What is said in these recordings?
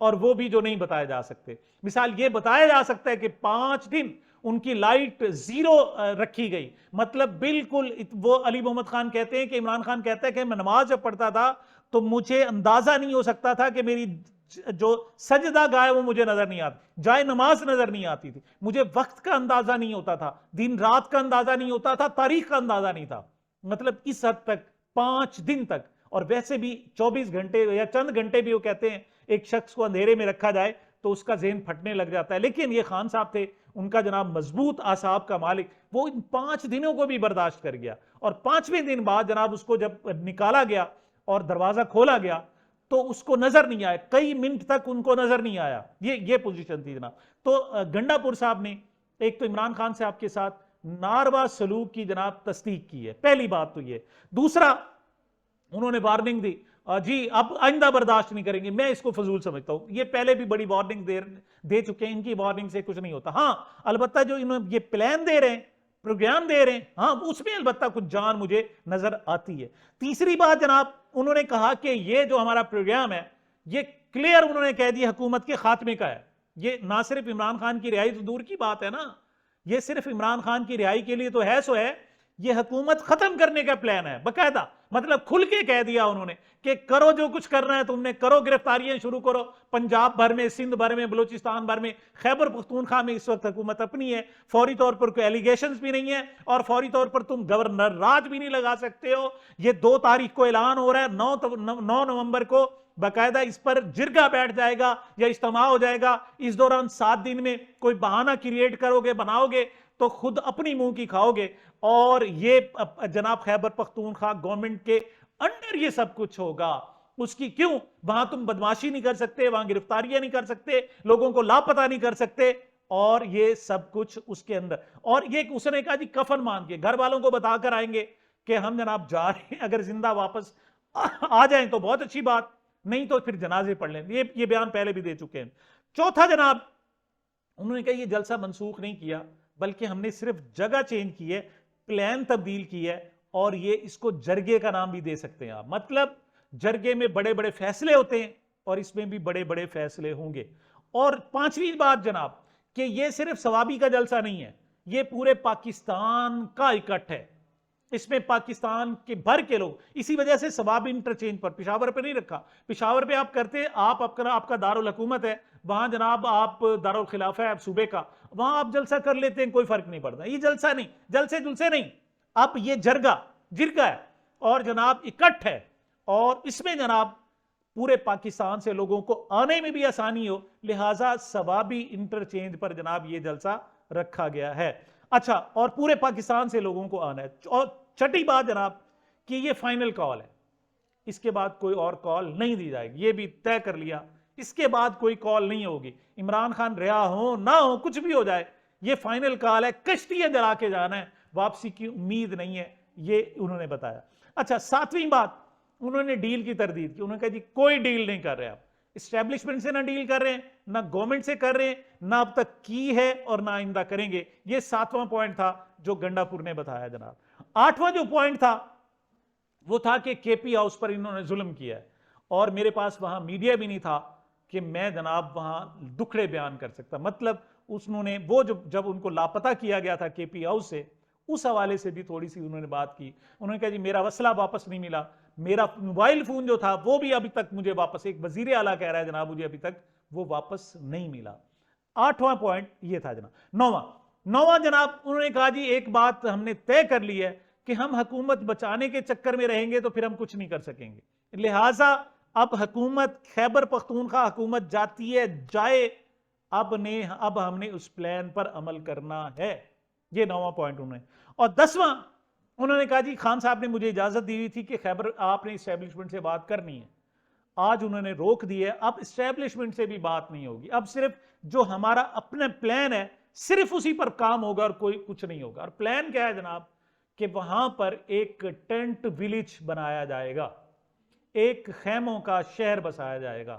اور وہ بھی جو نہیں بتائے جا سکتے. مثال یہ بتایا جا سکتا ہے کہ 5 دن ان کی لائٹ 0 رکھی گئی. مطلب بالکل وہ علی محمد خان کہتے ہیں کہ عمران خان کہتا ہے کہ میں نماز جب پڑھتا تھا تو مجھے اندازہ نہیں ہو سکتا تھا کہ میری جو سجدہ گاہ ہے وہ مجھے نظر نہیں آتی, جائے نماز نظر نہیں آتی تھی, مجھے وقت کا اندازہ نہیں ہوتا تھا, دن رات کا اندازہ نہیں ہوتا تھا, تاریخ کا اندازہ نہیں تھا. مطلب اس حد تک 5 دن تک. اور ویسے بھی 24 گھنٹے یا چند گھنٹے بھی وہ کہتے ہیں ایک شخص کو اندھیرے میں رکھا جائے تو اس کا ذہن پھٹنے لگ جاتا ہے. لیکن یہ خان صاحب تھے, ان کا جناب مضبوط اعصاب کا مالک, وہ ان 5 دنوں کو بھی برداشت کر گیا. اور 5ویں دن بعد جناب اس کو جب نکالا گیا اور دروازہ کھولا گیا تو اس کو نظر نہیں آیا, کئی منٹ تک ان کو نظر نہیں آیا. یہ پوزیشن تھی جناب. تو گنڈا پور صاحب نے ایک تو عمران خان صاحب کے ساتھ ناروا سلوک کی جناب تصدیق کی ہے, پہلی بات تو یہ. دوسرا انہوں نے وارننگ دی, جی اب آئندہ برداشت نہیں کریں گے. میں اس کو فضول سمجھتا ہوں, یہ پہلے بھی بڑی وارننگ دے چکے ہیں, ان کی وارننگ سے کچھ نہیں ہوتا. ہاں البتہ جو انہوں یہ پلان دے رہے ہیں, پروگرام دے رہے ہیں, ہاں اس میں البتہ کچھ جان مجھے نظر آتی ہے. تیسری بات جناب, انہوں نے کہا کہ یہ جو ہمارا پروگرام ہے یہ کلیئر انہوں نے کہہ دیا حکومت کے خاتمے کا ہے. یہ نہ صرف عمران خان کی رہائی تو دور کی بات ہے نا, یہ صرف عمران خان کی رہائی کے لیے تو ہے سو ہے, یہ حکومت ختم کرنے کا پلان ہے باقاعدہ. مطلب کھل کے کہہ دیا انہوں نے کہ کرو جو کچھ کرنا ہے تم نے, کرو گرفتاریاں شروع کرو. پنجاب بھر میں, سندھ بھر میں, بلوچستان بھر میں, خیبر پختونخوا میں اس وقت حکومت اپنی ہے, فوری طور پر کوئی ایلیگیشنز بھی نہیں ہے, اور فوری طور پر تم گورنر راج بھی نہیں لگا سکتے ہو. یہ 2 تاریخ کو اعلان ہو رہا ہے, 9 نومبر کو باقاعدہ اس پر جرگہ بیٹھ جائے گا یا اجتماع ہو جائے گا. اس دوران 7 دن میں کوئی بہانہ کریٹ کرو گے, بناؤ گے تو خود اپنی منہ کی کھاؤ گے. اور یہ جناب خیبر پختونخوا گورنمنٹ کے انڈر یہ سب کچھ ہوگا. اس کی کیوں؟ وہاں تم بدماشی نہیں کر سکتے, وہاں گرفتاریاں نہیں کر سکتے, لوگوں کو لاپتہ نہیں کر سکتے, اور یہ سب کچھ اس کے اندر. اور یہ اس نے کہا جی کفن مان کے گھر والوں کو بتا کر آئیں گے کہ ہم جناب جا رہے ہیں, اگر زندہ واپس آ جائیں تو بہت اچھی بات, نہیں تو پھر جنازے پڑھ لیں. یہ بیان پہلے بھی دے چکے ہیں. چوتھا جناب, انہوں نے کہا یہ جلسہ منسوخ نہیں کیا بلکہ ہم نے صرف جگہ چینج کی ہے, پلان تبدیل کی ہے, اور یہ اس کو جرگے کا نام بھی دے سکتے ہیں آپ. مطلب جرگے میں بڑے بڑے فیصلے ہوتے ہیں اور اس میں بھی بڑے بڑے فیصلے ہوں گے. اور 5ویں بات جناب کہ یہ صرف ثوابی کا جلسہ نہیں ہے, یہ پورے پاکستان کا اکٹھ ہے. اس میں پاکستان کے بھر کے لوگ, اسی وجہ سے ثواب انٹرچینج پر پشاور پہ نہیں رکھا. پشاور پہ آپ کرتے, آپ کا دارالحکومت ہے, وہاں جناب آپ دارالخلافہ ہے صوبے کا, وہاں آپ جلسہ کر لیتے ہیں, کوئی فرق نہیں پڑتا. یہ جلسہ نہیں, جلسے نہیں, اب یہ جرگہ ہے اور جناب اکٹھ ہے, اور اس میں جناب پورے پاکستان سے لوگوں کو آنے میں بھی آسانی ہو, لہٰذا ثوابی انٹرچینج پر جناب یہ جلسہ رکھا گیا ہے. اچھا, اور پورے پاکستان سے لوگوں کو آنا ہے. اور چھٹی بات جناب کہ یہ فائنل کال ہے, اس کے بعد کوئی اور کال نہیں دی جائے گی, یہ بھی طے کر لیا, اس کے بعد کوئی کال نہیں ہوگی. عمران خان رہا ہو نہ ہو, کچھ بھی ہو جائے, یہ فائنل کال ہے, کشتیاں جلا کے جانا ہے, واپسی کی امید نہیں ہے, یہ انہوں نے بتایا. اچھا, 7ویں بات, انہوں نے ڈیل کی تردید کی. انہوں نے کہا جی کوئی ڈیل نہیں کر رہے آپ, اسٹیبلشمنٹ سے نہ ڈیل کر رہے ہیں, نہ گورنمنٹ سے کر رہے ہیں, نہ اب تک کی ہے اور نہ آئندہ کریں گے. یہ 7واں پوائنٹ تھا جو گنڈا پور نے بتایا جناب. 8واں جو پوائنٹ تھا وہ تھا کہ کے پی ہاؤس پر انہوں نے ظلم کیا ہے, اور میرے پاس وہاں میڈیا بھی نہیں تھا کہ میں جناب وہاں دکھڑے بیان کر سکتا. مطلب انہوں نے وہ جب ان کو لاپتہ کیا گیا تھا کے پی ہاؤس سے, اس حوالے سے بھی تھوڑی سی انہوں نے بات کی. انہوں نے کہا جی میرا وصلہ واپس نہیں ملا, میرا موبائل فون جو تھا وہ بھی ابھی تک مجھے واپس, ایک وزیر اعلیٰ کہہ رہا ہے جناب مجھے ابھی تک وہ واپس نہیں ملا. 8واں پوائنٹ یہ تھا جناب. 9واں جناب انہوں نے کہا جی ایک بات ہم نے طے کر لی ہے کہ ہم حکومت بچانے کے چکر میں رہیں گے تو پھر ہم کچھ نہیں کر سکیں گے, لہٰذا اب حکومت خیبر پختونخوا حکومت جاتی ہے جائے, اب ہم نے اس پلان پر عمل کرنا ہے. یہ 9واں پوائنٹ انہوں نے. اور 10واں انہوں نے کہا جی خان صاحب نے مجھے اجازت دی ہوئی تھی کہ خیبر آپ نے اسٹیبلشمنٹ سے بات کرنی ہے, آج انہوں نے روک دی ہے, اب اسٹیبلشمنٹ سے بھی بات نہیں ہوگی, اب صرف جو ہمارا اپنا پلان ہے صرف اسی پر کام ہوگا اور کوئی کچھ نہیں ہوگا. اور پلان کیا ہے جناب کہ وہاں پر ایک ٹینٹ ویلیج بنایا جائے گا, ایک خیموں کا شہر بسایا جائے گا,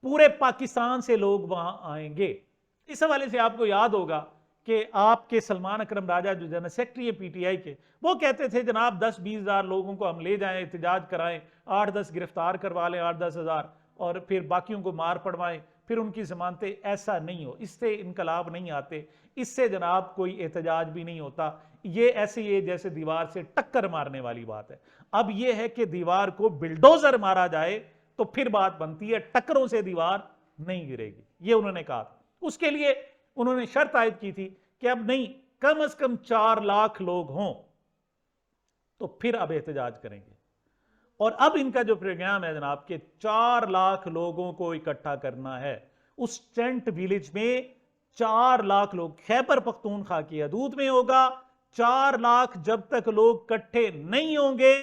پورے پاکستان سے لوگ وہاں آئیں گے. اس حوالے سے آپ کو یاد ہوگا کہ آپ کے سلمان اکرم راجہ جو جنرل سیکرٹری ہے پی ٹی آئی کے, وہ کہتے تھے جناب 10-20 ہزار لوگوں کو ہم لے جائیں, احتجاج کرائیں, 8-10 گرفتار کروا لیں, 8-10 ہزار, اور پھر باقیوں کو مار پڑوائیں، پھر ان کی ضمانتیں، ایسا نہیں ہو، اس سے انقلاب نہیں آتے، اس سے جناب کوئی احتجاج بھی نہیں ہوتا، یہ ایسے ہی جیسے دیوار سے ٹکر مارنے والی بات ہے۔ اب یہ ہے کہ دیوار کو بلڈوزر مارا جائے تو پھر بات بنتی ہے، ٹکروں سے دیوار نہیں گرے گی، یہ انہوں نے کہا تھا۔ اس کے لیے انہوں نے شرط عائد کی تھی کہ اب نہیں، کم از کم 4 لاکھ لوگ ہوں تو پھر اب احتجاج کریں گے۔ اور اب ان کا جو پروگرام ہے جناب کہ 4 لاکھ لوگوں کو اکٹھا کرنا ہے اس ٹینٹ ویلیج میں، 4 لاکھ لوگ خیبر پختونخوا کی حدود میں ہوگا، 4 لاکھ جب تک لوگ اکٹھے نہیں ہوں گے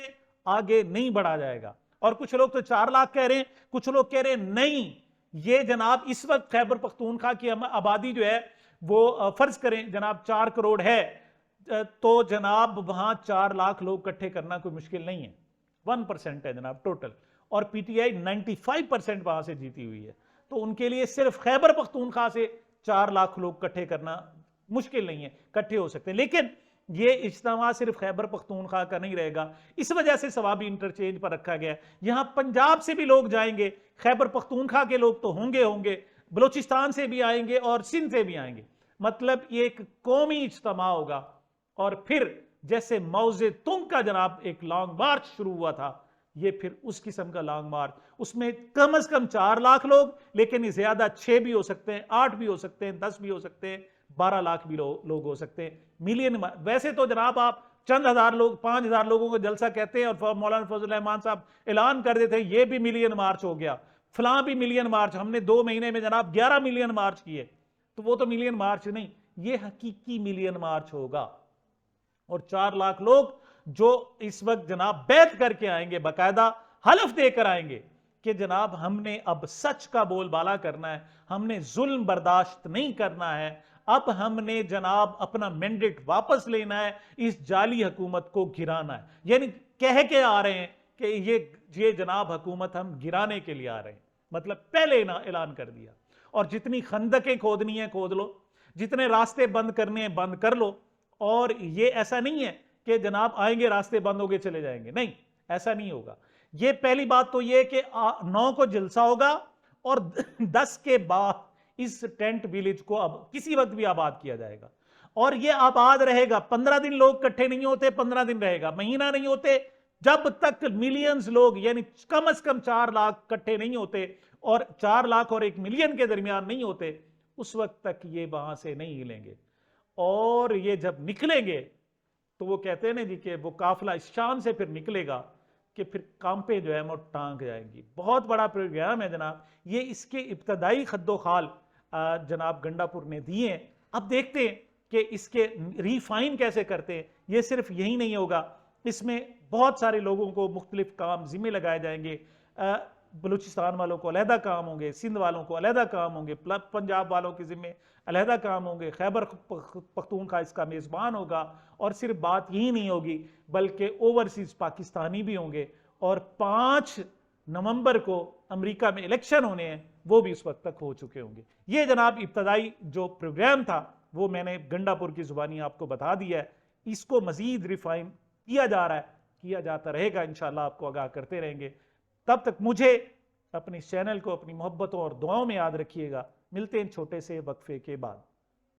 آگے نہیں بڑھا جائے گا۔ اور کچھ لوگ تو 4 لاکھ کہہ رہے ہیں، کچھ لوگ کہہ رہے ہیں نہیں، یہ جناب اس وقت خیبر پختونخوا کی آبادی جو ہے وہ فرض کریں جناب 4 کروڑ ہے، تو جناب وہاں 4 لاکھ لوگ اکٹھے کرنا کوئی مشکل نہیں ہے، 1% ہے جناب ٹوٹل، اور پی ٹی آئی 95% وہاں سے جیتی ہوئی ہے، تو ان کے لیے صرف خیبر پختونخوا سے 4 لاکھ لوگ اکٹھے کرنا مشکل نہیں ہے، اکٹھے ہو سکتے ہیں۔ لیکن یہ اجتماع صرف خیبر پختونخوا کا نہیں رہے گا، اس وجہ سے ثوابی انٹرچینج پر رکھا گیا ہے، یہاں پنجاب سے بھی لوگ جائیں گے، خیبر پختونخوا کے لوگ تو ہوں گے، بلوچستان سے بھی آئیں گے اور سندھ سے بھی آئیں گے، مطلب یہ ایک قومی اجتماع ہوگا۔ اور پھر جیسے موزے تنگ کا جناب ایک لانگ مارچ شروع ہوا تھا، یہ پھر اس قسم کا لانگ مارچ، اس میں کم از کم 4 لاکھ لوگ، لیکن زیادہ 6 بھی ہو سکتے ہیں، 8 بھی ہو سکتے ہیں، 10 بھی ہو سکتے ہیں، 12 لاکھ بھی لوگ ہو سکتے ہیں، ملین۔ ویسے تو جناب آپ چند ہزار لوگ، 5,000 لوگوں کو جلسہ کہتے ہیں، اور مولانا فضل الرحمان صاحب اعلان کر دیتے ہیں یہ بھی ملین مارچ ہو گیا، فلاں بھی ملین مارچ، ہم نے 2 مہینے میں جناب 11 ملین مارچ کیے، تو وہ تو ملین مارچ نہیں، یہ حقیقی ملین مارچ ہوگا۔ اور 4 لاکھ لوگ جو اس وقت جناب بیعت کر کے آئیں گے، باقاعدہ حلف دے کر آئیں گے کہ جناب ہم نے اب سچ کا بول بالا کرنا ہے، ہم نے ظلم برداشت نہیں کرنا ہے، اب ہم نے جناب اپنا مینڈیٹ واپس لینا ہے، اس جعلی حکومت کو گرانا ہے، یعنی کہہ کے آ رہے ہیں کہ یہ جناب حکومت ہم گرانے کے لیے آ رہے ہیں، مطلب پہلے اعلان کر دیا۔ اور جتنی خندقیں کھودنی ہیں کھود لو، جتنے راستے بند کرنے ہیں بند کر لو، اور یہ ایسا نہیں ہے کہ جناب آئیں گے راستے بند ہو کے چلے جائیں گے، نہیں، ایسا نہیں ہوگا۔ یہ پہلی بات تو یہ کہ 9 کو جلسہ ہوگا، اور 10 کے بعد اس ٹینٹ ویلیج کو اب کسی وقت بھی آباد کیا جائے گا، اور یہ آباد رہے گا، 15 دن لوگ اکٹھے نہیں ہوتے، 15 دن رہے گا، مہینہ نہیں ہوتے، جب تک ملینز لوگ، یعنی کم از کم 4 لاکھ اکٹھے نہیں ہوتے، اور 4 لاکھ اور 1 ملین کے درمیان نہیں ہوتے، اس وقت تک یہ وہاں سے نہیں ہلیں گے۔ اور یہ جب نکلیں گے تو وہ کہتے ہیں نا جی کہ وہ قافلہ اس شان سے پھر نکلے گا کہ پھر کانپے جو ہے وہ ٹانک جائیں گی۔ بہت بڑا پروگرام ہے جناب، یہ اس کے ابتدائی خد و خال جناب گنڈا پور نے دیے ہیں، اب دیکھتے ہیں کہ اس کے ریفائن کیسے کرتے ہیں۔ یہ صرف یہی نہیں ہوگا، اس میں بہت سارے لوگوں کو مختلف کام ذمہ لگائے جائیں گے، بلوچستان والوں کو علیحدہ کام ہوں گے، سندھ والوں کو علیحدہ کام ہوں گے، پنجاب والوں کے ذمہ علیحدہ کام ہوں گے، خیبر پختونخوا اس کا میزبان ہوگا، اور صرف بات یہی نہیں ہوگی بلکہ اوورسیز پاکستانی بھی ہوں گے، اور 5 نومبر کو امریکہ میں الیکشن ہونے ہیں، وہ بھی اس وقت تک ہو چکے ہوں گے۔ یہ جناب ابتدائی جو پروگرام تھا وہ میں نے گنڈا پور کی زبانی آپ کو بتا دیا ہے، اس کو مزید ریفائن کیا جا رہا ہے، کیا جاتا رہے گا، انشاءاللہ آپ کو آگاہ کرتے رہیں گے۔ تب تک مجھے اپنی چینل کو اپنی محبتوں اور دعاؤں میں یاد رکھیے گا۔ ملتے ہیں چھوٹے سے وقفے کے بعد۔